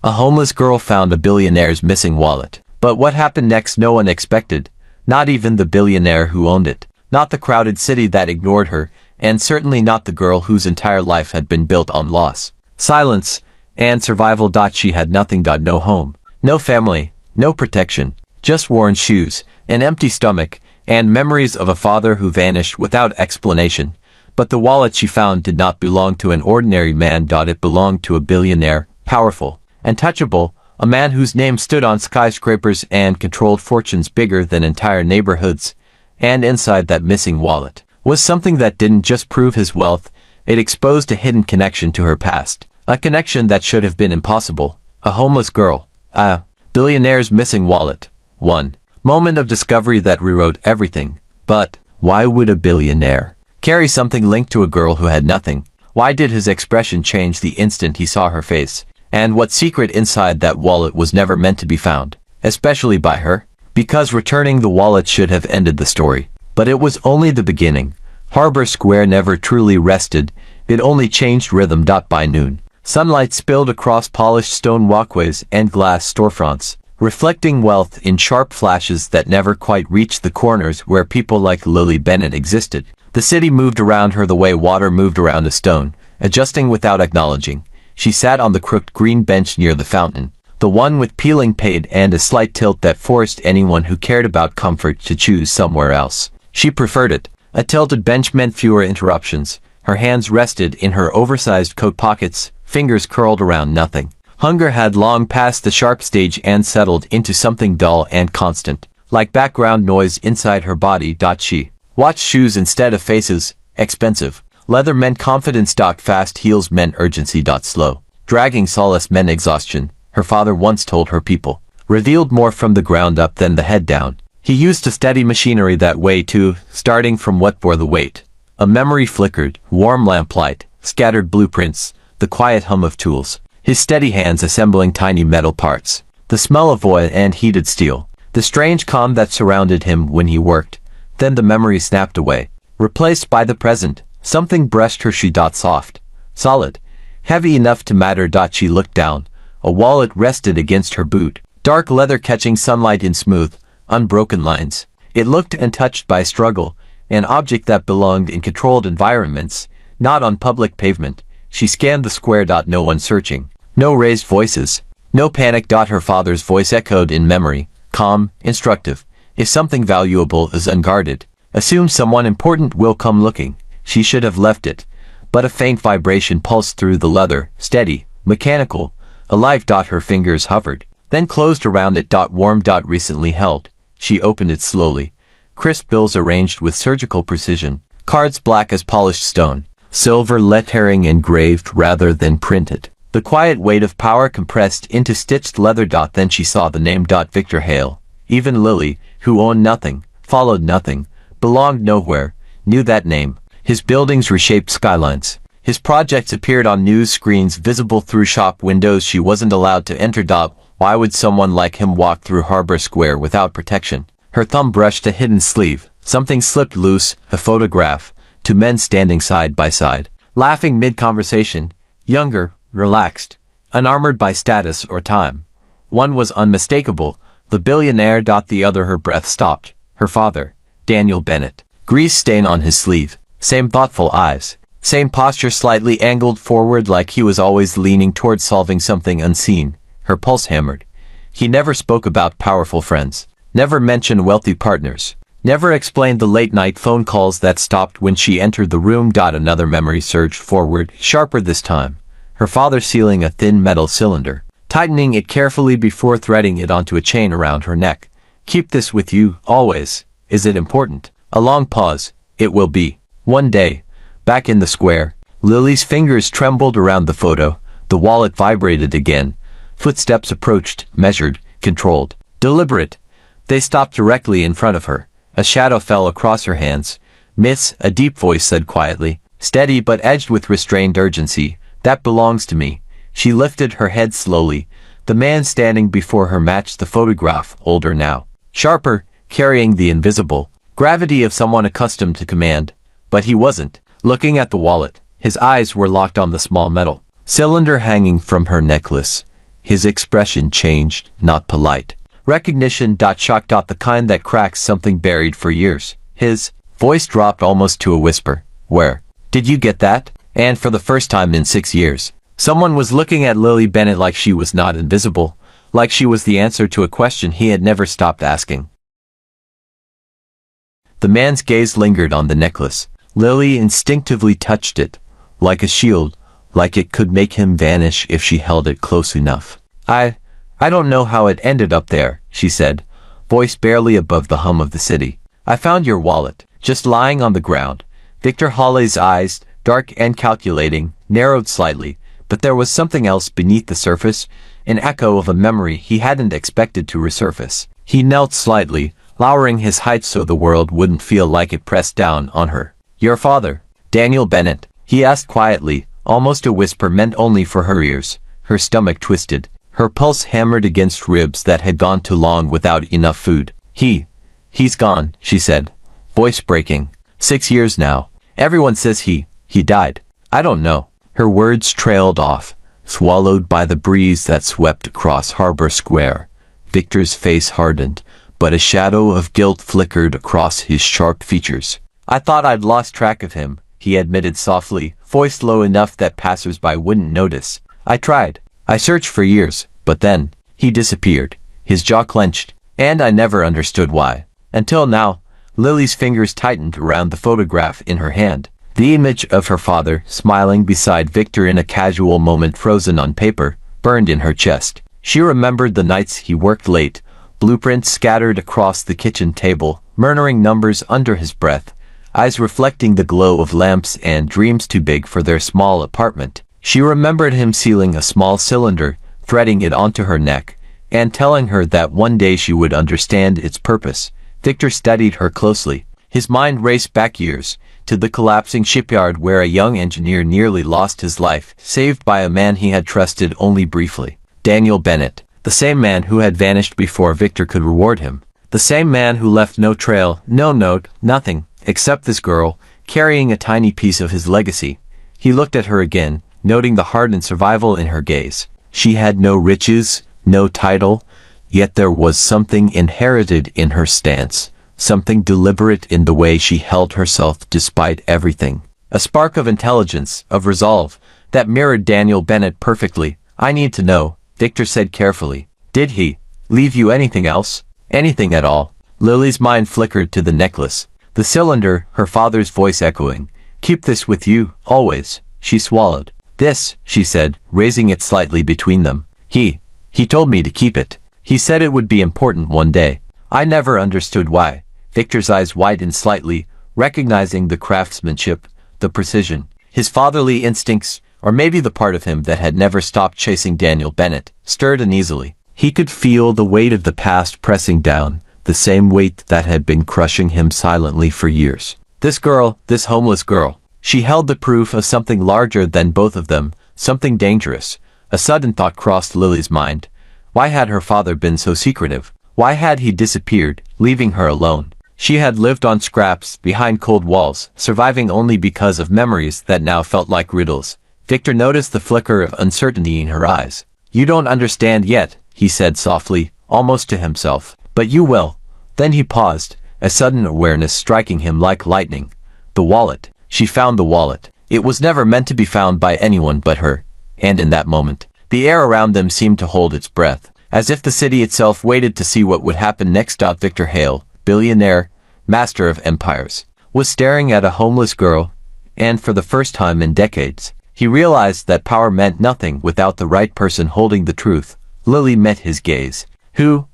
A homeless girl found a billionaire's missing wallet. But what happened next no one expected. Not even the billionaire who owned it. Not the crowded city that ignored her, and certainly not the girl whose entire life had been built on loss, silence, and survival. She had nothing. No home, no family, no protection, just worn shoes, an empty stomach, and memories of a father who vanished without explanation. But the wallet she found did not belong to an ordinary man. It belonged to a billionaire, powerful, untouchable, a man whose name stood on skyscrapers and controlled fortunes bigger than entire neighborhoods. And inside that missing wallet was something that didn't just prove his wealth, it exposed a hidden connection to her past. A connection that should have been impossible. A homeless girl. A billionaire's missing wallet. One moment of discovery that rewrote everything. But why would a billionaire carry something linked to a girl who had nothing? Why did his expression change the instant he saw her face? And what secret inside that wallet was never meant to be found, especially by her? Because returning the wallet should have ended the story. But it was only the beginning. Harbor Square never truly rested, it only changed rhythm. By noon, sunlight spilled across polished stone walkways and glass storefronts, reflecting wealth in sharp flashes that never quite reached the corners where people like Lily Bennett existed. The city moved around her the way water moved around a stone, adjusting without acknowledging. She sat on the crooked green bench near the fountain, the one with peeling paint and a slight tilt that forced anyone who cared about comfort to choose somewhere else. She preferred it. A tilted bench meant fewer interruptions. Her hands rested in her oversized coat pockets, fingers curled around nothing. Hunger had long passed the sharp stage and settled into something dull and constant, like background noise inside her body. She watched shoes instead of faces. Expensive leather meant confidence. Fast heels meant urgency. Slow dragging solace meant exhaustion. Her father once told her people revealed more from the ground up than the head down. He used to steady machinery that way too, starting from what bore the weight. A memory flickered, warm lamplight, scattered blueprints, the quiet hum of tools, his steady hands assembling tiny metal parts, the smell of oil and heated steel, the strange calm that surrounded him when he worked. Then the memory snapped away, replaced by the present. Something brushed her. She soft, solid, heavy enough to matter. She looked down. A wallet rested against her boot, dark leather catching sunlight in smooth, unbroken lines. It looked untouched by struggle, an object that belonged in controlled environments, not on public pavement. She scanned the square. No one searching, no raised voices, no panic. Her father's voice echoed in memory, calm, instructive. If something valuable is unguarded, assume someone important will come looking. She should have left it. But a faint vibration pulsed through the leather, steady, mechanical, alive. Her fingers hovered, then closed around it. Warm. Recently held. She opened it slowly. Crisp bills arranged with surgical precision, cards black as polished stone, silver lettering engraved rather than printed. The quiet weight of power compressed into stitched leather. Then she saw the name. Victor Hale. Even Lily, who owned nothing, followed nothing, belonged nowhere, knew that name. His buildings reshaped skylines. His projects appeared on news screens visible through shop windows. She wasn't allowed to enter. Why would someone like him walk through Harbor Square without protection? Her thumb brushed a hidden sleeve. Something slipped loose, a photograph. Two men standing side by side, laughing mid-conversation. Younger, relaxed, unarmored by status or time. One was unmistakable, the billionaire. The other. Her breath stopped. Her father, Daniel Bennett. Grease stain on his sleeve. Same thoughtful eyes. Same posture, slightly angled forward like he was always leaning toward solving something unseen. Her pulse hammered. He never spoke about powerful friends. Never mentioned wealthy partners. Never explained the late-night phone calls that stopped when she entered the room. Another memory surged forward, sharper this time. Her father sealing a thin metal cylinder, tightening it carefully before threading it onto a chain around her neck. Keep this with you, always. Is it important? A long pause. It will be. One day. Back in the square, Lily's fingers trembled around the photo. The wallet vibrated again. Footsteps approached, measured, controlled, deliberate. They stopped directly in front of her. A shadow fell across her hands. Miss, a deep voice said quietly, steady but edged with restrained urgency, that belongs to me. She lifted her head slowly. The man standing before her matched the photograph, older now, sharper, carrying the invisible gravity of someone accustomed to command. But he wasn't. Looking at the wallet, his eyes were locked on the small metal cylinder hanging from her necklace. His expression changed, not polite. Recognition. Shock. The kind that cracks something buried for years. His voice dropped almost to a whisper. Where did you get that? And for the first time in 6 years, someone was looking at Lily Bennett like she was not invisible, like she was the answer to a question he had never stopped asking. The man's gaze lingered on the necklace. Lily instinctively touched it, like a shield, like it could make him vanish if she held it close enough. I don't know how it ended up there, she said, voice barely above the hum of the city. I found your wallet, just lying on the ground. Victor Hawley's eyes, dark and calculating, narrowed slightly, but there was something else beneath the surface, an echo of a memory he hadn't expected to resurface. He knelt slightly, lowering his height so the world wouldn't feel like it pressed down on her. Your father, Daniel Bennett, he asked quietly, almost a whisper meant only for her ears. Her stomach twisted. Her pulse hammered against ribs that had gone too long without enough food. He's gone, she said, voice breaking. 6 years now. Everyone says he died. I don't know. Her words trailed off, swallowed by the breeze that swept across Harbor Square. Victor's face hardened, but a shadow of guilt flickered across his sharp features. I thought I'd lost track of him, he admitted softly, voice low enough that passers-by wouldn't notice. I tried. I searched for years, but then, he disappeared. His jaw clenched, and I never understood why. Until now. Lily's fingers tightened around the photograph in her hand. The image of her father, smiling beside Victor in a casual moment frozen on paper, burned in her chest. She remembered the nights he worked late, blueprints scattered across the kitchen table, murmuring numbers under his breath, eyes reflecting the glow of lamps and dreams too big for their small apartment. She remembered him sealing a small cylinder, threading it onto her neck, and telling her that one day she would understand its purpose. Victor studied her closely. His mind raced back years, to the collapsing shipyard where a young engineer nearly lost his life, saved by a man he had trusted only briefly. Daniel Bennett, the same man who had vanished before Victor could reward him. The same man who left no trail, no note, nothing, except this girl, carrying a tiny piece of his legacy. He looked at her again, noting the heart and survival in her gaze. She had no riches, no title, yet there was something inherited in her stance, something deliberate in the way she held herself despite everything. A spark of intelligence, of resolve, that mirrored Daniel Bennett perfectly. I need to know, Victor said carefully. Did he leave you anything else? Anything at all? Lily's mind flickered to the necklace, the cylinder, her father's voice echoing. Keep this with you, always. She swallowed. This, she said, raising it slightly between them. He told me to keep it. He said it would be important one day. I never understood why. Victor's eyes widened slightly, recognizing the craftsmanship, the precision, his fatherly instincts, or maybe the part of him that had never stopped chasing Daniel Bennett, stirred uneasily. He could feel the weight of the past pressing down, the same weight that had been crushing him silently for years. This girl, this homeless girl, she held the proof of something larger than both of them, something dangerous. A sudden thought crossed Lily's mind. Why had her father been so secretive? Why had he disappeared, leaving her alone? She had lived on scraps, behind cold walls, surviving only because of memories that now felt like riddles. Victor noticed the flicker of uncertainty in her eyes. You don't understand yet, he said softly, almost to himself. But you will. Then he paused, a sudden awareness striking him like lightning. The wallet. She found the wallet. It was never meant to be found by anyone but her. And in that moment, the air around them seemed to hold its breath, as if the city itself waited to see what would happen next. Victor Hale, billionaire, master of empires, was staring at a homeless girl, and for the first time in decades, he realized that power meant nothing without the right person holding the truth. Lily met his gaze. Who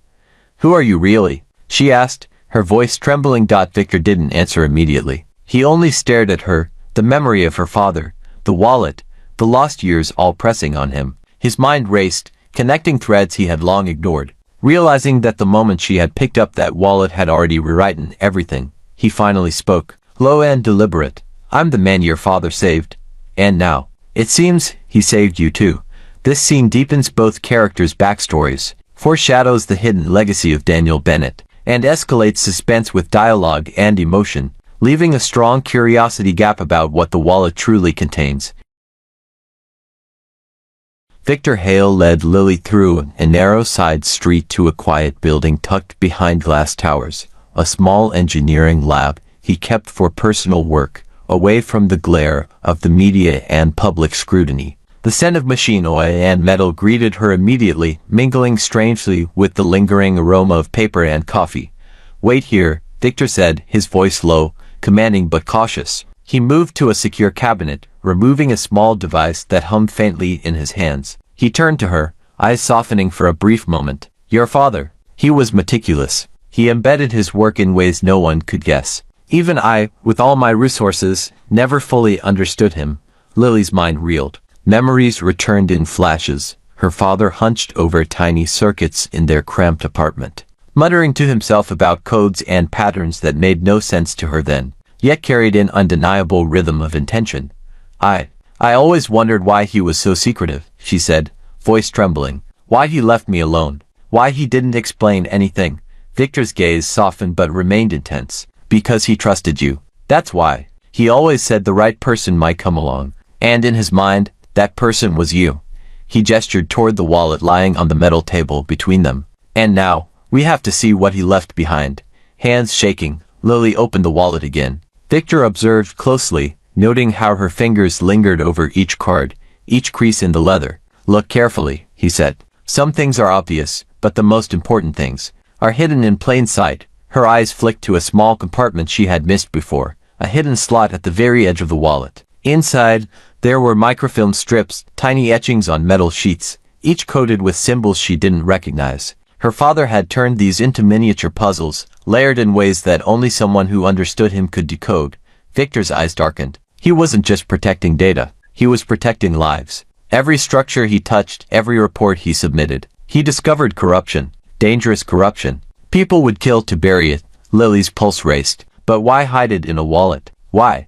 are you really? She asked, her voice trembling. Victor didn't answer immediately. He only stared at her, the memory of her father, the wallet, the lost years all pressing on him. His mind raced, connecting threads he had long ignored. Realizing that the moment she had picked up that wallet had already rewritten everything, he finally spoke, low and deliberate. I'm the man your father saved. And now, it seems, he saved you too. This scene deepens both characters' backstories, foreshadows the hidden legacy of Daniel Bennett, and escalates suspense with dialogue and emotion, leaving a strong curiosity gap about what the wallet truly contains. Victor Hale led Lily through a narrow side street to a quiet building tucked behind glass towers, a small engineering lab he kept for personal work, away from the glare of the media and public scrutiny. The scent of machine oil and metal greeted her immediately, mingling strangely with the lingering aroma of paper and coffee. "Wait here," Victor said, his voice low, commanding but cautious. He moved to a secure cabinet, removing a small device that hummed faintly in his hands. He turned to her, eyes softening for a brief moment. "Your father." He was meticulous. He embedded his work in ways no one could guess. Even I, with all my resources, never fully understood him. Lily's mind reeled. Memories returned in flashes. Her father hunched over tiny circuits in their cramped apartment, muttering to himself about codes and patterns that made no sense to her then, yet carried an undeniable rhythm of intention. I always wondered why he was so secretive," she said, voice trembling. "Why he left me alone. Why he didn't explain anything." Victor's gaze softened but remained intense. "Because he trusted you. That's why. He always said the right person might come along. And in his mind, that person was you." He gestured toward the wallet lying on the metal table between them. "And now, we have to see what he left behind." Hands shaking, Lily opened the wallet again. Victor observed closely, noting how her fingers lingered over each card, each crease in the leather. "Look carefully," he said. "Some things are obvious, but the most important things are hidden in plain sight." Her eyes flicked to a small compartment she had missed before, a hidden slot at the very edge of the wallet. Inside, there were microfilm strips, tiny etchings on metal sheets, each coated with symbols she didn't recognize. Her father had turned these into miniature puzzles, layered in ways that only someone who understood him could decode. Victor's eyes darkened. He wasn't just protecting data. He was protecting lives. Every structure he touched, every report he submitted. He discovered corruption. Dangerous corruption. People would kill to bury it. Lily's pulse raced. But why hide it in a wallet? Why?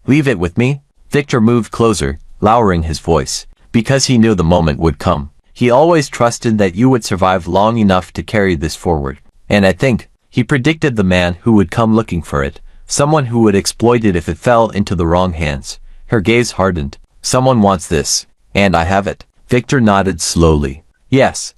"Leave it with me?" Victor moved closer, lowering his voice. "Because he knew the moment would come. He always trusted that you would survive long enough to carry this forward. And I think he predicted the man who would come looking for it. Someone who would exploit it if it fell into the wrong hands." Her gaze hardened. "Someone wants this. And I have it." Victor nodded slowly. "Yes.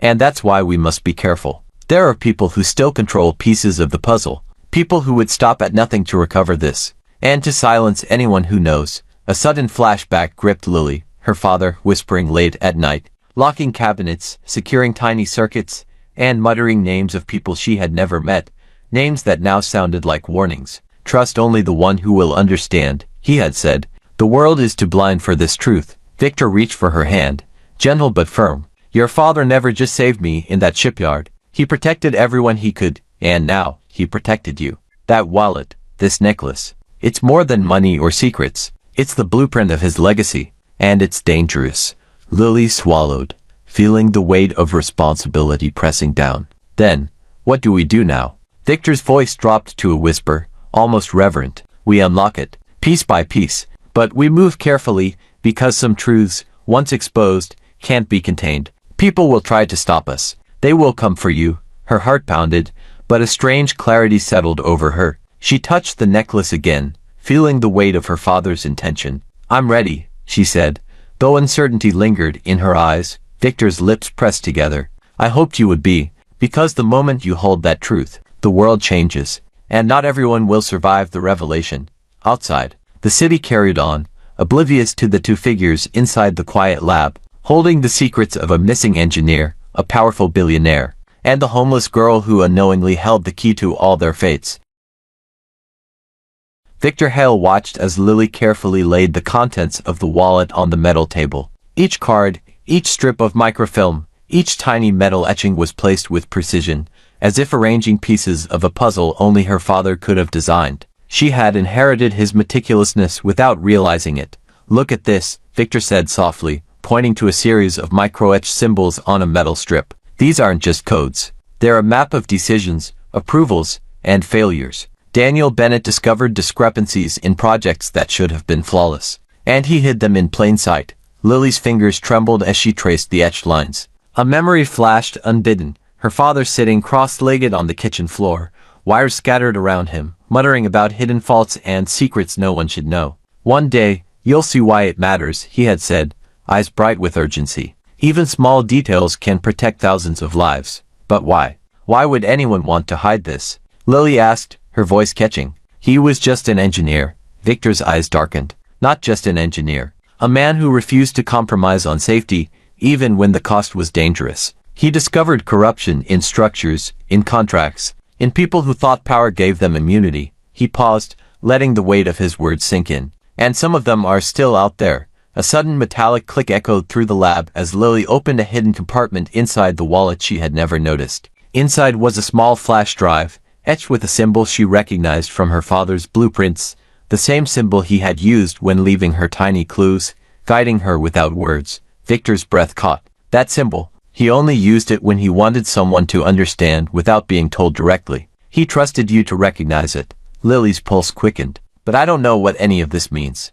And that's why we must be careful. There are people who still control pieces of the puzzle. People who would stop at nothing to recover this. And to silence anyone who knows." A sudden flashback gripped Lily, her father whispering late at night, locking cabinets, securing tiny circuits, and muttering names of people she had never met, names that now sounded like warnings. "Trust only the one who will understand," he had said. "The world is too blind for this truth." Victor reached for her hand, gentle but firm. "Your father never just saved me in that shipyard. He protected everyone he could, and now, he protected you. That wallet, this necklace, it's more than money or secrets. It's the blueprint of his legacy, and it's dangerous." Lily swallowed, feeling the weight of responsibility pressing down. "Then, what do we do now?" Victor's voice dropped to a whisper, almost reverent. "We unlock it, piece by piece, but we move carefully, because some truths, once exposed, can't be contained. People will try to stop us. They will come for you." Her heart pounded, but a strange clarity settled over her. She touched the necklace again, feeling the weight of her father's intention. "I'm ready," she said, though uncertainty lingered in her eyes. Victor's lips pressed together. "I hoped you would be, because the moment you hold that truth, the world changes, and not everyone will survive the revelation." Outside, the city carried on, oblivious to the two figures inside the quiet lab, holding the secrets of a missing engineer, a powerful billionaire, and the homeless girl who unknowingly held the key to all their fates. Victor Hale watched as Lily carefully laid the contents of the wallet on the metal table. Each card, each strip of microfilm, each tiny metal etching was placed with precision, as if arranging pieces of a puzzle only her father could have designed. She had inherited his meticulousness without realizing it. "Look at this," Victor said softly, pointing to a series of micro-etched symbols on a metal strip. "These aren't just codes. They're a map of decisions, approvals, and failures." Daniel Bennett discovered discrepancies in projects that should have been flawless, and he hid them in plain sight. Lily's fingers trembled as she traced the etched lines. A memory flashed unbidden, her father sitting cross-legged on the kitchen floor, wires scattered around him, muttering about hidden faults and secrets no one should know. "One day, you'll see why it matters," he had said, eyes bright with urgency. Even small details can protect thousands of lives. But why? Why would anyone want to hide this? Lily asked, her voice catching. He was just an engineer. Victor's eyes darkened. Not just an engineer. A man who refused to compromise on safety, even when the cost was dangerous. He discovered corruption in structures, in contracts, in people who thought power gave them immunity. He paused, letting the weight of his words sink in. And some of them are still out there. A sudden metallic click echoed through the lab as Lily opened a hidden compartment inside the wallet she had never noticed. Inside was a small flash drive, etched with a symbol she recognized from her father's blueprints, the same symbol he had used when leaving her tiny clues, guiding her without words. Victor's breath caught. That symbol. He only used it when he wanted someone to understand without being told directly. He trusted you to recognize it. Lily's pulse quickened. But I don't know what any of this means.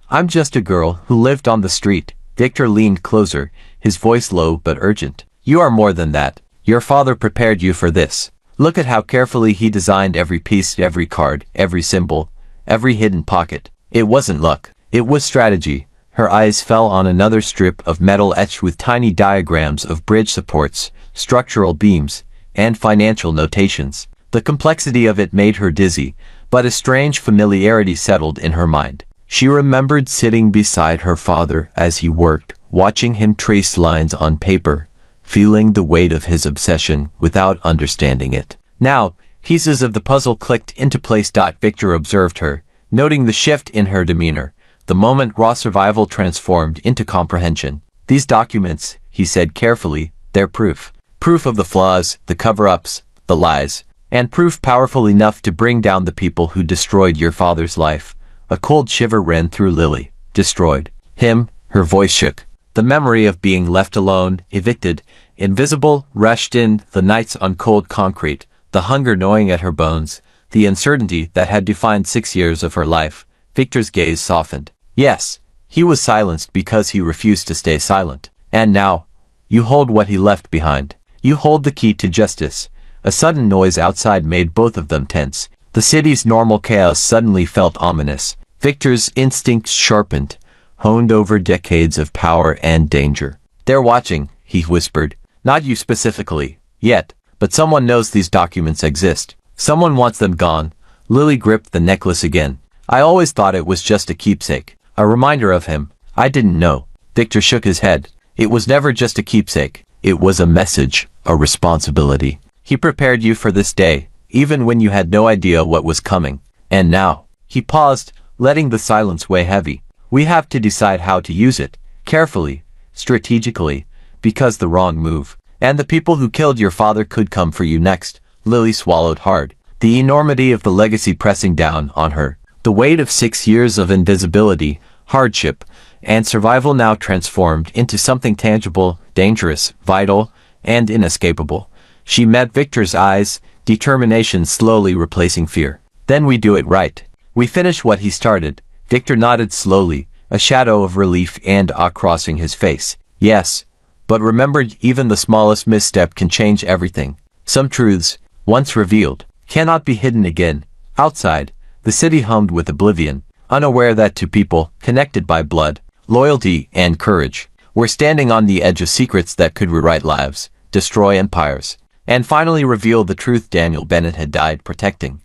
I'm just a girl who lived on the street. Victor leaned closer, his voice low but urgent. You are more than that. Your father prepared you for this. Look at how carefully he designed every piece, every card, every symbol, every hidden pocket. It wasn't luck. It was strategy. Her eyes fell on another strip of metal etched with tiny diagrams of bridge supports, structural beams, and financial notations. The complexity of it made her dizzy, but a strange familiarity settled in her mind. She remembered sitting beside her father as he worked, watching him trace lines on paper, feeling the weight of his obsession without understanding it. Now, pieces of the puzzle clicked into place. Victor observed her, noting the shift in her demeanor. The moment raw survival transformed into comprehension. These documents, he said carefully, they're proof. Proof of the flaws, the cover-ups, the lies, and proof powerful enough to bring down the people who destroyed your father's life. A cold shiver ran through Lily. Destroyed him, her voice shook. The memory of being left alone, evicted, invisible, rushed in, the nights on cold concrete, the hunger gnawing at her bones, the uncertainty that had defined 6 years of her life. Victor's gaze softened. Yes, he was silenced because he refused to stay silent. And now, you hold what he left behind. You hold the key to justice. A sudden noise outside made both of them tense. The city's normal chaos suddenly felt ominous. Victor's instincts sharpened, honed over decades of power and danger. They're watching, he whispered. Not you specifically, yet, but someone knows these documents exist. Someone wants them gone. Lily gripped the necklace again. I always thought it was just a keepsake. A reminder of him. I didn't know. Victor shook his head. It was never just a keepsake. It was a message, a responsibility. He prepared you for this day, even when you had no idea what was coming. And now, he paused, letting the silence weigh heavy. We have to decide how to use it, carefully, strategically, because the wrong move. And the people who killed your father could come for you next. Lily swallowed hard. The enormity of the legacy pressing down on her. The weight of 6 years of invisibility, hardship, and survival now transformed into something tangible, dangerous, vital, and inescapable. She met Victor's eyes, determination slowly replacing fear. Then we do it right. We finish what he started. Victor nodded slowly, a shadow of relief and awe crossing his face. Yes, but remember, even the smallest misstep can change everything. Some truths, once revealed, cannot be hidden again. Outside, the city hummed with oblivion, unaware that two people, connected by blood, loyalty, and courage, were standing on the edge of secrets that could rewrite lives, destroy empires, and finally reveal the truth Daniel Bennett had died protecting.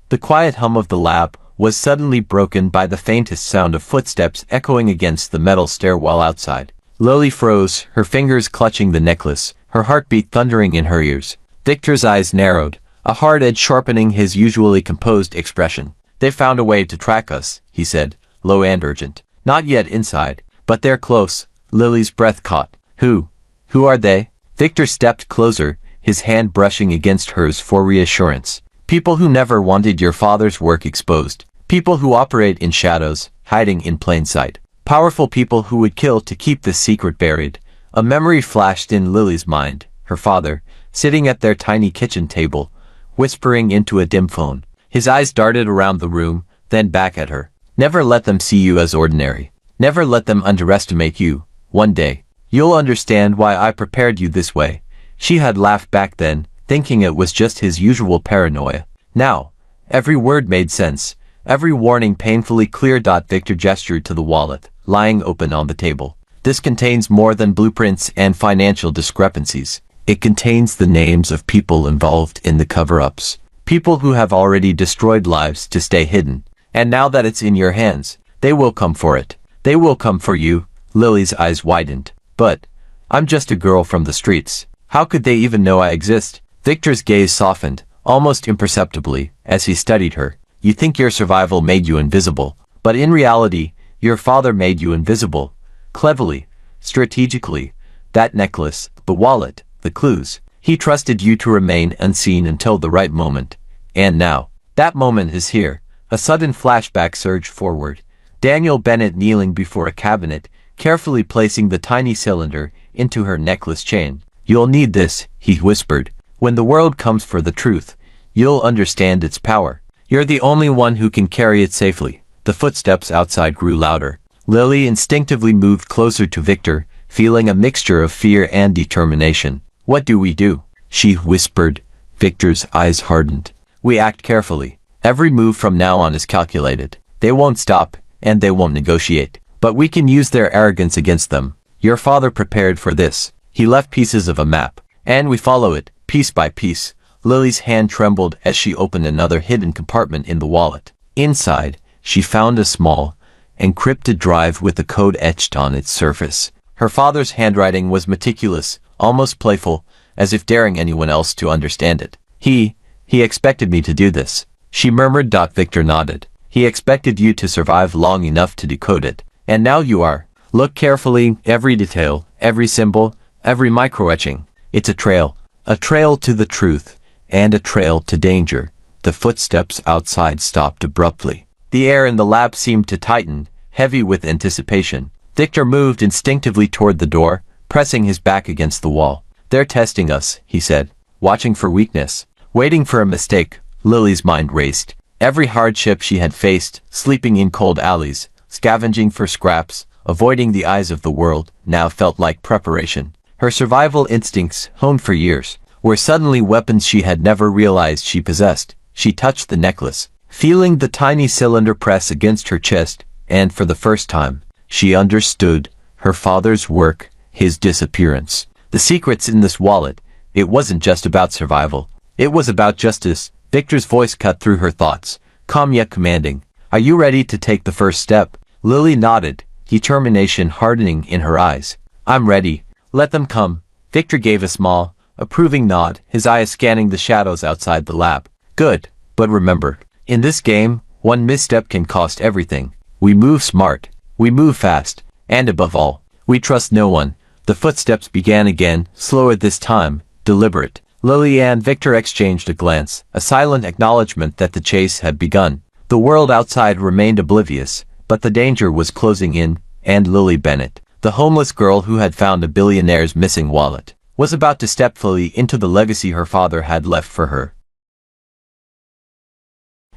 The quiet hum of the lab was suddenly broken by the faintest sound of footsteps echoing against the metal stairwell outside. Lily froze, her fingers clutching the necklace, her heartbeat thundering in her ears. Victor's eyes narrowed, a hard edge sharpening his usually composed expression. They found a way to track us, he said, low and urgent. Not yet inside, but they're close. Lily's breath caught. Who are they? Victor stepped closer, his hand brushing against hers for reassurance. People who never wanted your father's work exposed. People who operate in shadows, hiding in plain sight. Powerful people who would kill to keep this secret buried. A memory flashed in Lily's mind. Her father, sitting at their tiny kitchen table, whispering into a dim phone. His eyes darted around the room, then back at her. Never let them see you as ordinary. Never let them underestimate you. One day, you'll understand why I prepared you this way. She had laughed back then, thinking it was just his usual paranoia. Now, every word made sense. Every warning painfully clear. Victor gestured to the wallet, lying open on the table. This contains more than blueprints and financial discrepancies. It contains the names of people involved in the cover-ups. People who have already destroyed lives to stay hidden. And now that it's in your hands, they will come for it. They will come for you. Lily's eyes widened. But I'm just a girl from the streets. How could they even know I exist? Victor's gaze softened, almost imperceptibly, as he studied her. You think your survival made you invisible. But in reality, your father made you invisible. Cleverly, strategically. That necklace, the wallet, the clues. He trusted you to remain unseen until the right moment. And now, that moment is here. A sudden flashback surged forward. Daniel Bennett kneeling before a cabinet, carefully placing the tiny cylinder into her necklace chain. You'll need this, he whispered. When the world comes for the truth, you'll understand its power. You're the only one who can carry it safely. The footsteps outside grew louder. Lily instinctively moved closer to Victor, feeling a mixture of fear and determination. What do we do? She whispered. Victor's eyes hardened. We act carefully. Every move from now on is calculated. They won't stop, and they won't negotiate. But we can use their arrogance against them. Your father prepared for this. He left pieces of a map, and we follow it, piece by piece. Lily's hand trembled as she opened another hidden compartment in the wallet. Inside, she found a small, encrypted drive with a code etched on its surface. Her father's handwriting was meticulous, almost playful, as if daring anyone else to understand it. He expected me to do this. She murmured. Victor nodded. He expected you to survive long enough to decode it. And now you are. Look carefully, every detail, every symbol, every micro-etching. It's a trail to the truth, and a trail to danger. The footsteps outside stopped abruptly. The air in the lab seemed to tighten, heavy with anticipation. Victor moved instinctively toward the door, pressing his back against the wall. They're testing us, he said, watching for weakness, waiting for a mistake. Lily's mind raced. Every hardship she had faced, sleeping in cold alleys, scavenging for scraps, avoiding the eyes of the world, now felt like preparation. Her survival instincts, honed for years, were suddenly weapons she had never realized she possessed. She touched the necklace, feeling the tiny cylinder press against her chest, and for the first time, she understood her father's work, his disappearance. The secrets in this wallet, it wasn't just about survival. It was about justice. Victor's voice cut through her thoughts, calm yet commanding. Are you ready to take the first step? Lily nodded, determination hardening in her eyes. I'm ready. Let them come. Victor gave a small, approving nod, his eyes scanning the shadows outside the lab. Good, but remember, in this game, one misstep can cost everything. We move smart. We move fast. And above all, we trust no one. The footsteps began again, slower this time, deliberate. Lily and Victor exchanged a glance, a silent acknowledgement that the chase had begun. The world outside remained oblivious, but the danger was closing in, and Lily Bennett, the homeless girl who had found a billionaire's missing wallet, was about to step fully into the legacy her father had left for her.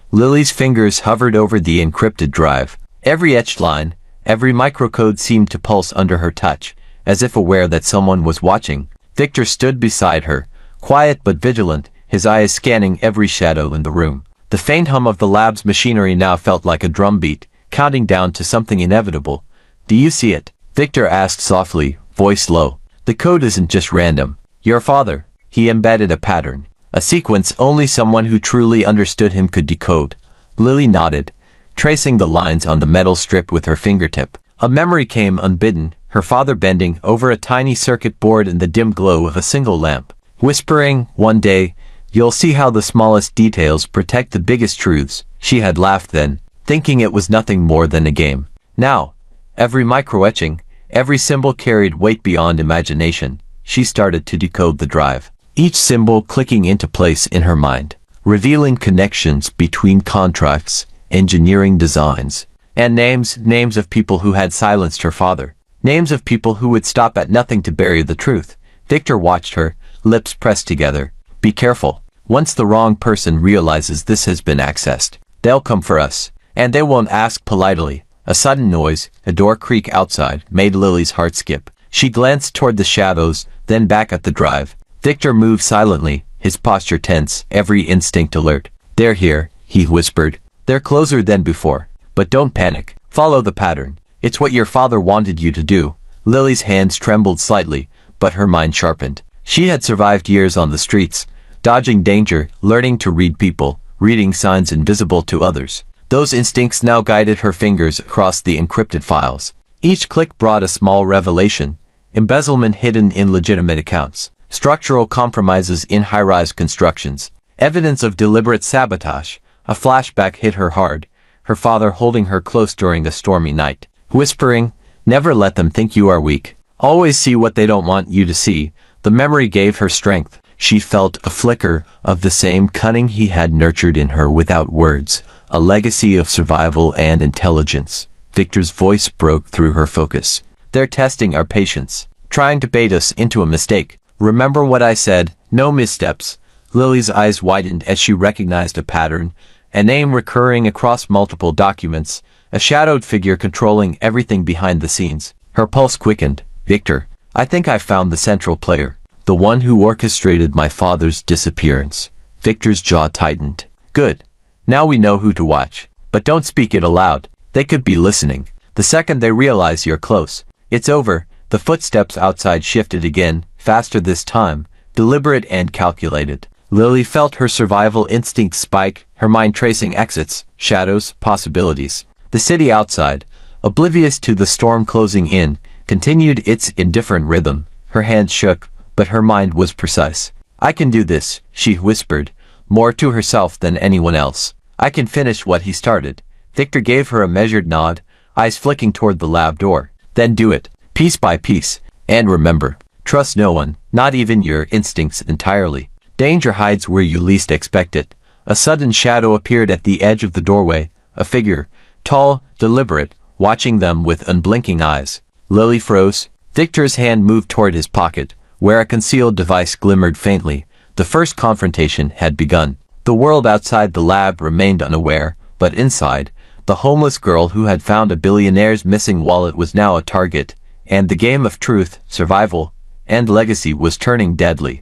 Lily's fingers hovered over the encrypted drive. Every etched line, every microcode seemed to pulse under her touch, as if aware that someone was watching. Victor stood beside her, quiet but vigilant, his eyes scanning every shadow in the room. The faint hum of the lab's machinery now felt like a drumbeat, counting down to something inevitable. Do you see it? Victor asked softly, voice low. The code isn't just random. Your father, he embedded a pattern, a sequence only someone who truly understood him could decode. Lily nodded, tracing the lines on the metal strip with her fingertip. A memory came unbidden, her father bending over a tiny circuit board in the dim glow of a single lamp, whispering, one day, you'll see how the smallest details protect the biggest truths. She had laughed then, thinking it was nothing more than a game. Now, every micro-etching, every symbol carried weight beyond imagination. She started to decode the drive, each symbol clicking into place in her mind, revealing connections between contracts, engineering designs, and names of people who had silenced her father, names of people who would stop at nothing to bury the truth. Victor watched her, lips pressed together. Be careful. Once the wrong person realizes this has been accessed, they'll come for us. And they won't ask politely. A sudden noise, a door creak outside, made Lily's heart skip. She glanced toward the shadows, then back at the drive. Victor moved silently, his posture tense, every instinct alert. They're here, he whispered. They're closer than before. But don't panic. Follow the pattern. It's what your father wanted you to do. Lily's hands trembled slightly, but her mind sharpened. She had survived years on the streets, dodging danger, learning to read people, reading signs invisible to others. Those instincts now guided her fingers across the encrypted files. Each click brought a small revelation: embezzlement hidden in legitimate accounts, structural compromises in high-rise constructions, evidence of deliberate sabotage. A flashback hit her hard, her father holding her close during a stormy night, whispering, "Never let them think you are weak. Always see what they don't want you to see." The memory gave her strength. She felt a flicker of the same cunning he had nurtured in her without words, a legacy of survival and intelligence. Victor's voice broke through her focus. "They're testing our patience, trying to bait us into a mistake. Remember what I said, no missteps." Lily's eyes widened as she recognized a pattern, a name recurring across multiple documents, a shadowed figure controlling everything behind the scenes. Her pulse quickened. "Victor, I think I found the central player. The one who orchestrated my father's disappearance." Victor's jaw tightened. "Good. Now we know who to watch. But don't speak it aloud. They could be listening. The second they realize you're close, it's over." The footsteps outside shifted again, faster this time, deliberate and calculated. Lily felt her survival instinct spike, her mind tracing exits, shadows, possibilities. The city outside, oblivious to the storm closing in, continued its indifferent rhythm. Her hands shook, but her mind was precise. "I can do this," she whispered, more to herself than anyone else. "I can finish what he started." Victor gave her a measured nod, eyes flicking toward the lab door. "Then do it, piece by piece. And remember, trust no one, not even your instincts entirely. Danger hides where you least expect it." A sudden shadow appeared at the edge of the doorway, a figure, tall, deliberate, watching them with unblinking eyes. Lily froze. Victor's hand moved toward his pocket, where a concealed device glimmered faintly. The first confrontation had begun. The world outside the lab remained unaware, but inside, the homeless girl who had found a billionaire's missing wallet was now a target, and the game of truth, survival, and legacy was turning deadly.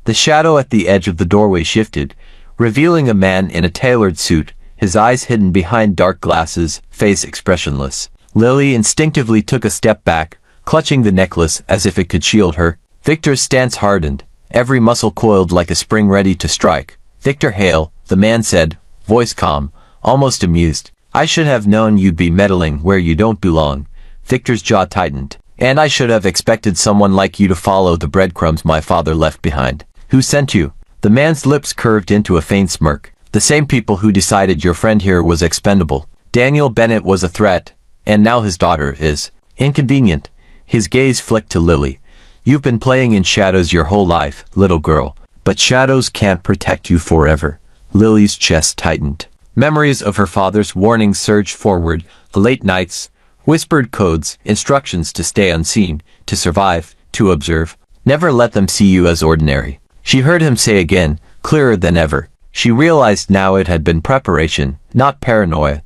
The shadow at the edge of the doorway shifted, revealing a man in a tailored suit, his eyes hidden behind dark glasses, face expressionless. Lily instinctively took a step back, clutching the necklace as if it could shield her. Victor's stance hardened, every muscle coiled like a spring ready to strike. "Victor Hale," the man said, voice calm, almost amused. "I should have known you'd be meddling where you don't belong." Victor's jaw tightened. "And I should have expected someone like you to follow the breadcrumbs my father left behind." "Who sent you?" The man's lips curved into a faint smirk. "The same people who decided your friend here was expendable. Daniel Bennett was a threat, and now his daughter is inconvenient." His gaze flicked to Lily. "You've been playing in shadows your whole life, little girl. But shadows can't protect you forever." Lily's chest tightened. Memories of her father's warnings surged forward, late nights, whispered codes, instructions to stay unseen, to survive, to observe. "Never let them see you as ordinary." She heard him say again, clearer than ever. She realized now it had been preparation, not paranoia.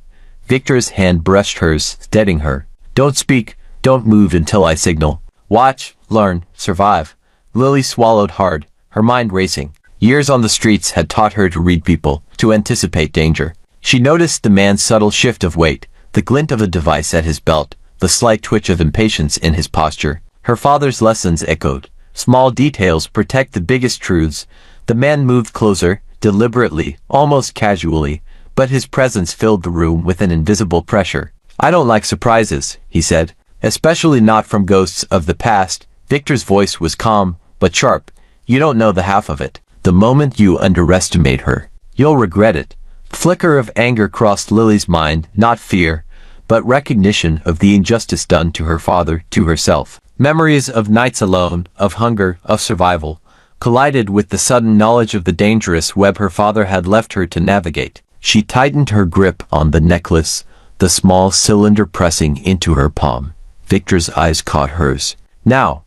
Victor's hand brushed hers, steadying her. "Don't speak, don't move until I signal. Watch, learn, survive." Lily swallowed hard, her mind racing. Years on the streets had taught her to read people, to anticipate danger. She noticed the man's subtle shift of weight, the glint of a device at his belt, the slight twitch of impatience in his posture. Her father's lessons echoed. Small details protect the biggest truths. The man moved closer, deliberately, almost casually, but his presence filled the room with an invisible pressure. "I don't like surprises," he said, "especially not from ghosts of the past." Victor's voice was calm, but sharp. "You don't know the half of it. The moment you underestimate her, you'll regret it." Flicker of anger crossed Lily's mind, not fear, but recognition of the injustice done to her father, to herself. Memories of nights alone, of hunger, of survival, collided with the sudden knowledge of the dangerous web her father had left her to navigate. She tightened her grip on the necklace, the small cylinder pressing into her palm. Victor's eyes caught hers. Now,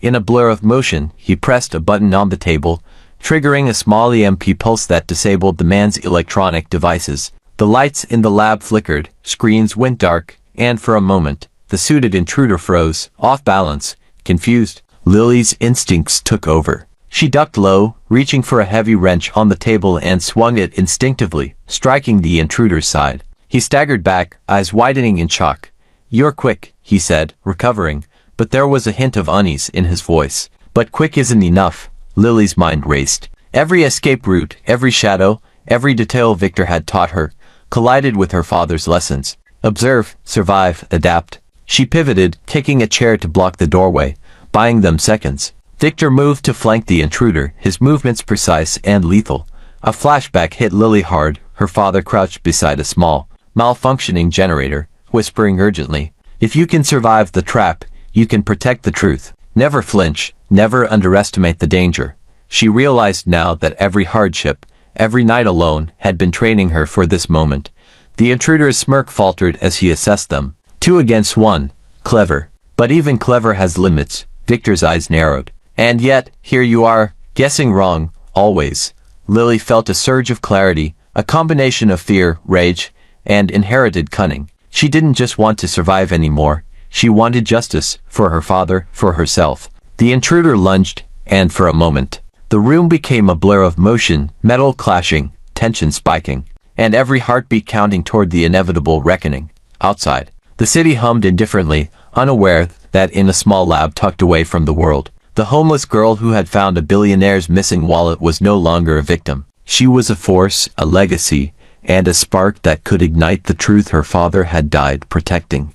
in a blur of motion, he pressed a button on the table, triggering a small EMP pulse that disabled the man's electronic devices. The lights in the lab flickered, screens went dark, and for a moment, the suited intruder froze, off balance, confused. Lily's instincts took over. She ducked low, reaching for a heavy wrench on the table and swung it instinctively, striking the intruder's side. He staggered back, eyes widening in shock. "You're quick," he said, recovering, but there was a hint of unease in his voice. But quick isn't enough. Lily's mind raced. Every escape route, every shadow, every detail Victor had taught her, collided with her father's lessons. Observe, survive, adapt. She pivoted, kicking a chair to block the doorway, buying them seconds. Victor moved to flank the intruder, his movements precise and lethal. A flashback hit Lily hard. Her father crouched beside a small, malfunctioning generator, whispering urgently, "If you can survive the trap, you can protect the truth. Never flinch, never underestimate the danger." She realized now that every hardship, every night alone, had been training her for this moment. The intruder's smirk faltered as he assessed them. 2 against 1. Clever. But even clever has limits. Victor's eyes narrowed. "And yet, here you are, guessing wrong, always." Lily felt a surge of clarity, a combination of fear, rage, and inherited cunning. She didn't just want to survive anymore. She wanted justice, for her father, for herself. The intruder lunged, and for a moment, the room became a blur of motion, metal clashing, tension spiking, and every heartbeat counting toward the inevitable reckoning. Outside, the city hummed indifferently, unaware that in a small lab tucked away from the world, the homeless girl who had found a billionaire's missing wallet was no longer a victim. She was a force, a legacy, and a spark that could ignite the truth her father had died protecting.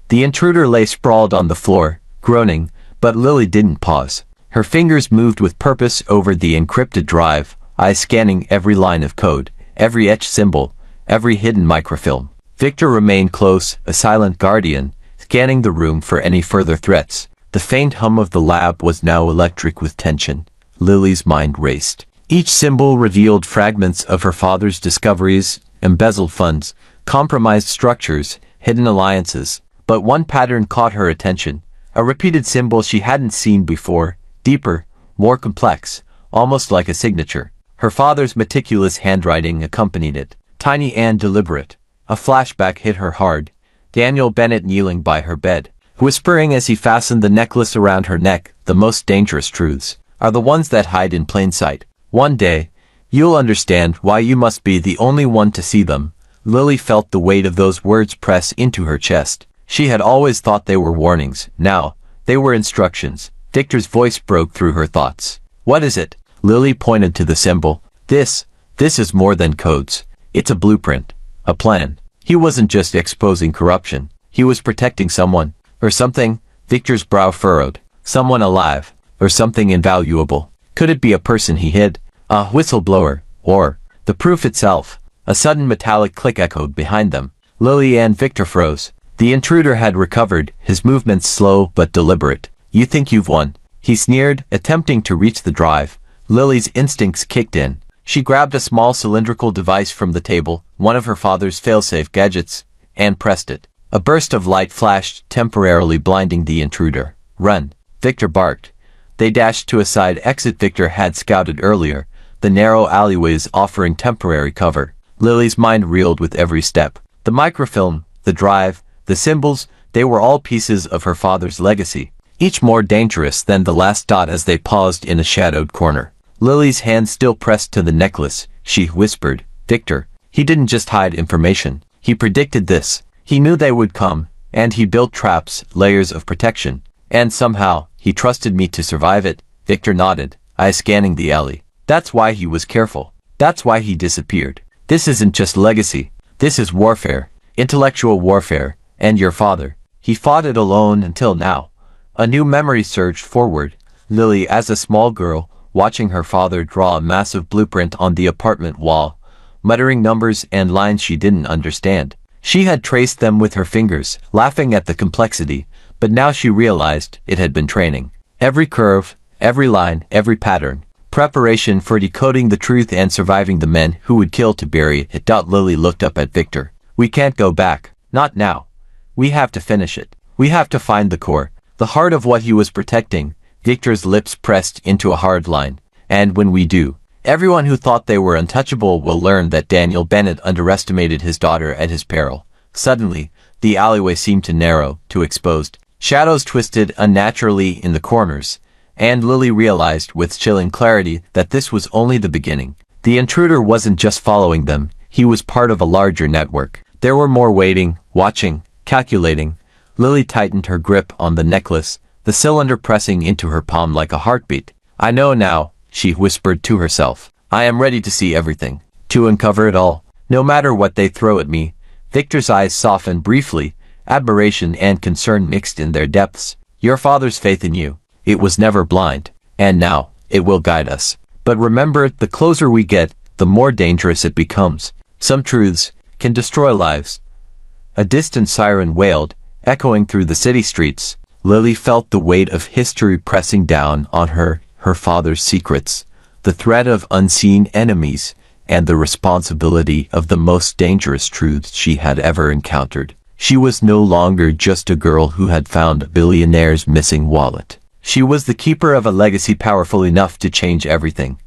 The intruder lay sprawled on the floor, groaning, but Lily didn't pause. Her fingers moved with purpose over the encrypted drive, eyes scanning every line of code, every etched symbol, every hidden microfilm. Victor remained close, a silent guardian, scanning the room for any further threats. The faint hum of the lab was now electric with tension. Lily's mind raced. Each symbol revealed fragments of her father's discoveries, embezzled funds, compromised structures, hidden alliances. But one pattern caught her attention. A repeated symbol she hadn't seen before, deeper, more complex, almost like a signature. Her father's meticulous handwriting accompanied it, tiny and deliberate. A flashback hit her hard. Daniel Bennett kneeling by her bed, whispering as he fastened the necklace around her neck, "The most dangerous truths are the ones that hide in plain sight. One day, you'll understand why you must be the only one to see them." Lily felt the weight of those words press into her chest. She had always thought they were warnings. Now, they were instructions. Victor's voice broke through her thoughts. "What is it?" Lily pointed to the symbol. This is more than codes. It's a blueprint. A plan." He wasn't just exposing corruption. He was protecting someone. Or something. Victor's brow furrowed. Someone alive. Or something invaluable. Could it be a person he hid? A whistleblower? Or the proof itself? A sudden metallic click echoed behind them. Lily and Victor froze. The intruder had recovered, his movements slow but deliberate. "You think you've won?" he sneered, attempting to reach the drive. Lily's instincts kicked in. She grabbed a small cylindrical device from the table, one of her father's failsafe gadgets, and pressed it. A burst of light flashed, temporarily blinding the intruder. "Run!" Victor barked. They dashed to a side exit Victor had scouted earlier, the narrow alleyways offering temporary cover. Lily's mind reeled with every step. The microfilm, the drive, the symbols, they were all pieces of her father's legacy, each more dangerous than the last dot as they paused in a shadowed corner. Lily's hand still pressed to the necklace. She whispered, "Victor, he didn't just hide information. He predicted this. He knew they would come, and he built traps, layers of protection. And somehow, he trusted me to survive it." Victor nodded, eyes scanning the alley. "That's why he was careful. That's why he disappeared. This isn't just legacy. This is warfare. Intellectual warfare. And your father. He fought it alone until now." A new memory surged forward. Lily, as a small girl, watching her father draw a massive blueprint on the apartment wall, muttering numbers and lines she didn't understand. She had traced them with her fingers, laughing at the complexity, but now she realized it had been training. Every curve, every line, every pattern. Preparation for decoding the truth and surviving the men who would kill to bury it. Lily looked up at Victor. "We can't go back. Not now. We have to finish it. We have to find the core, the heart of what he was protecting." Victor's lips pressed into a hard line. "And when we do, everyone who thought they were untouchable will learn that Daniel Bennett underestimated his daughter at his peril." Suddenly, the alleyway seemed to narrow, to exposed. Shadows twisted unnaturally in the corners, and Lily realized with chilling clarity that this was only the beginning. The intruder wasn't just following them, he was part of a larger network. There were more waiting, watching, Calculating, Lily tightened her grip on the necklace, the cylinder pressing into her palm like a heartbeat. I know now, she whispered to herself. I am ready to see everything, to uncover it all, no matter what they throw at me. Victor's eyes softened briefly, admiration and concern mixed in their depths. Your father's faith in you, it was never blind, and now, it will guide us. But remember, the closer we get, the more dangerous it becomes. Some truths can destroy lives. A distant siren wailed, echoing through the city streets. Lily felt the weight of history pressing down on her father's secrets, the threat of unseen enemies, and the responsibility of the most dangerous truths she had ever encountered. She was no longer just a girl who had found a billionaire's missing wallet. She was the keeper of a legacy powerful enough to change everything.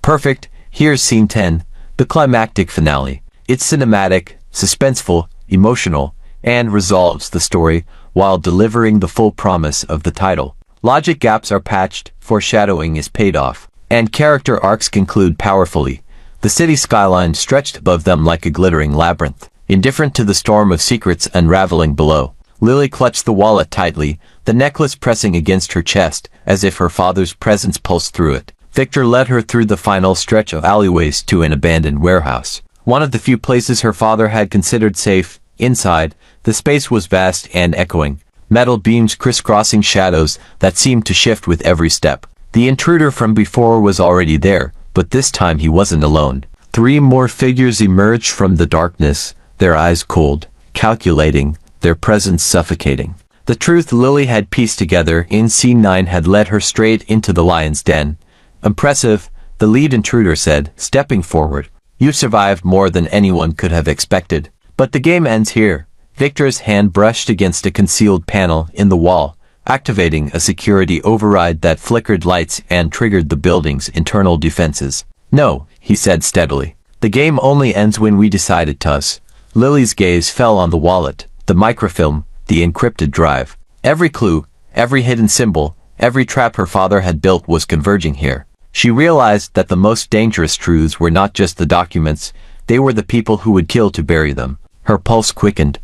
Perfect. Here's scene 10, the climactic finale. It's cinematic, suspenseful, emotional, and resolves the story while delivering the full promise of the title. Logic gaps are patched, foreshadowing is paid off, and character arcs conclude powerfully. The city skyline stretched above them like a glittering labyrinth, indifferent to the storm of secrets unraveling below. Lily clutched the wallet tightly, the necklace pressing against her chest, as if her father's presence pulsed through it. Victor led her through the final stretch of alleyways to an abandoned warehouse. One of the few places her father had considered safe. Inside, the space was vast and echoing, metal beams crisscrossing shadows that seemed to shift with every step. The intruder from before was already there, but this time he wasn't alone. 3 more figures emerged from the darkness, their eyes cold, calculating, their presence suffocating. The truth Lily had pieced together in scene 9 had led her straight into the lion's den. Impressive, the lead intruder said, stepping forward. You've survived more than anyone could have expected. But the game ends here. Victor's hand brushed against a concealed panel in the wall, activating a security override that flickered lights and triggered the building's internal defenses. No, he said steadily. The game only ends when we decide it does. Lily's gaze fell on the wallet, the microfilm, the encrypted drive. Every clue, every hidden symbol, every trap her father had built was converging here. She realized that the most dangerous truths were not just the documents, they were the people who would kill to bury them. Her pulse quickened.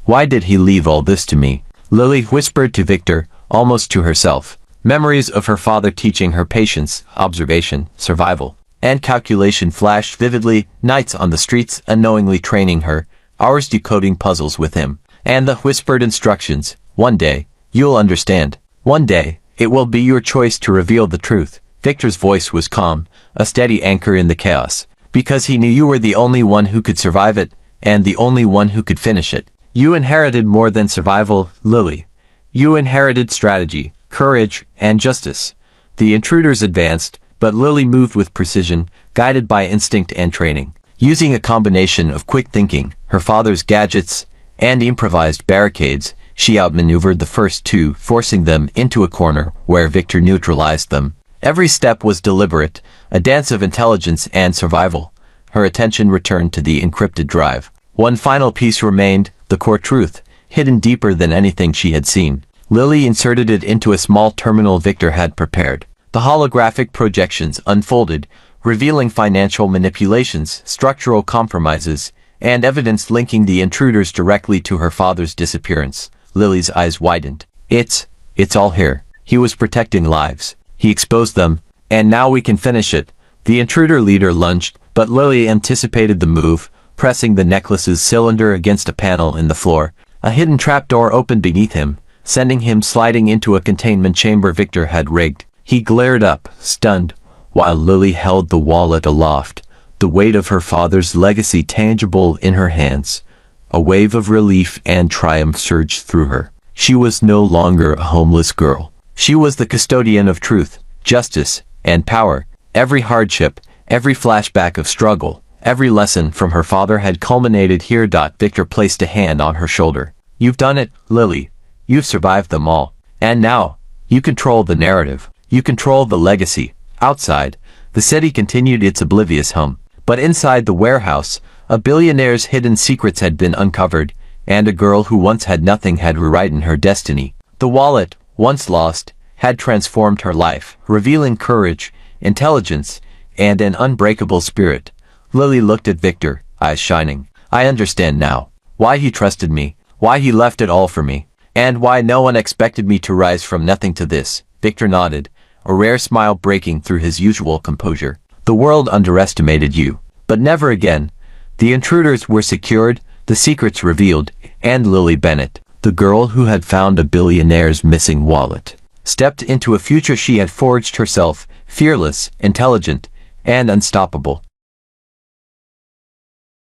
Why did he leave all this to me? Lily whispered to Victor, almost to herself. Memories of her father teaching her patience, observation, survival, and calculation flashed vividly, nights on the streets unknowingly training her, hours decoding puzzles with him, and the whispered instructions. One day, you'll understand. One day, it will be your choice to reveal the truth. Victor's voice was calm, a steady anchor in the chaos, because he knew you were the only one who could survive it, and the only one who could finish it. You inherited more than survival, Lily. You inherited strategy, courage, and justice. The intruders advanced, but Lily moved with precision, guided by instinct and training. Using a combination of quick thinking, her father's gadgets, and improvised barricades, she outmaneuvered the first 2, forcing them into a corner where Victor neutralized them. Every step was deliberate, a dance of intelligence and survival. Her attention returned to the encrypted drive. One final piece remained, the core truth, hidden deeper than anything she had seen. Lily inserted it into a small terminal Victor had prepared. The holographic projections unfolded, revealing financial manipulations, structural compromises, and evidence linking the intruders directly to her father's disappearance. Lily's eyes widened. It's all here. He was protecting lives. He exposed them, and now we can finish it. The intruder leader lunged, but Lily anticipated the move, pressing the necklace's cylinder against a panel in the floor. A hidden trapdoor opened beneath him, sending him sliding into a containment chamber Victor had rigged. He glared up, stunned, while Lily held the wallet aloft, the weight of her father's legacy tangible in her hands. A wave of relief and triumph surged through her. She was no longer a homeless girl. She was the custodian of truth, justice, and power. Every hardship, every flashback of struggle, every lesson from her father had culminated here. Victor placed a hand on her shoulder. You've done it, Lily. You've survived them all. And now, you control the narrative. You control the legacy. Outside, the city continued its oblivious hum. But inside the warehouse, a billionaire's hidden secrets had been uncovered, and a girl who once had nothing had rewritten her destiny. The wallet, once lost, had transformed her life, revealing courage, intelligence, and an unbreakable spirit. Lily looked at Victor, eyes shining. I understand now. Why he trusted me, why he left it all for me, and why no one expected me to rise from nothing to this. Victor nodded, a rare smile breaking through his usual composure. The world underestimated you. But never again. The intruders were secured, the secrets revealed, and Lily Bennett, the girl who had found a billionaire's missing wallet, stepped into a future she had forged herself, fearless, intelligent, and unstoppable.